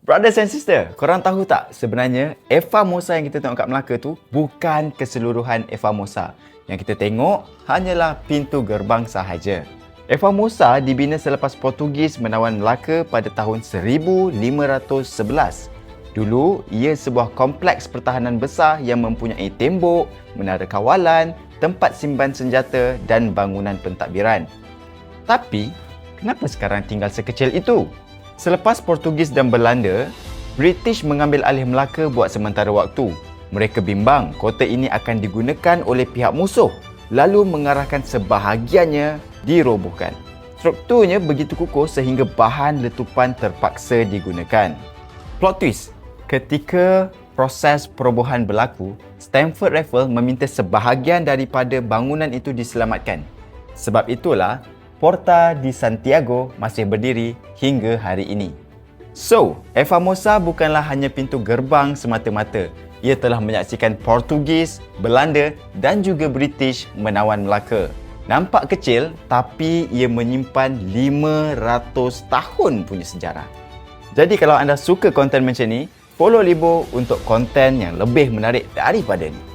Brothers and sister, korang tahu tak sebenarnya Eva Mosa yang kita tengok kat Melaka tu bukan keseluruhan Eva Mosa. Yang kita tengok hanyalah pintu gerbang sahaja. Eva Mosa dibina selepas Portugis menawan Melaka pada tahun 1511. Dulu, ia sebuah kompleks pertahanan besar yang mempunyai tembok, menara kawalan, tempat simpan senjata dan bangunan pentadbiran. Tapi, kenapa sekarang tinggal sekecil itu? Selepas Portugis dan Belanda, British mengambil alih Melaka buat sementara waktu. Mereka bimbang kota ini akan digunakan oleh pihak musuh, lalu mengarahkan sebahagiannya dirobohkan. Strukturnya begitu kukuh sehingga bahan letupan terpaksa digunakan. Plot twist, ketika proses perobohan berlaku, Stamford Raffles meminta sebahagian daripada bangunan itu diselamatkan. Sebab itulah, Porta di Santiago masih berdiri hingga hari ini. So, Eva Mosa bukanlah hanya pintu gerbang semata-mata. Ia telah menyaksikan Portugis, Belanda dan juga British menawan Melaka. Nampak kecil tapi ia menyimpan 500 tahun punya sejarah. Jadi kalau anda suka konten macam ni, follow Libo untuk konten yang lebih menarik daripada ni.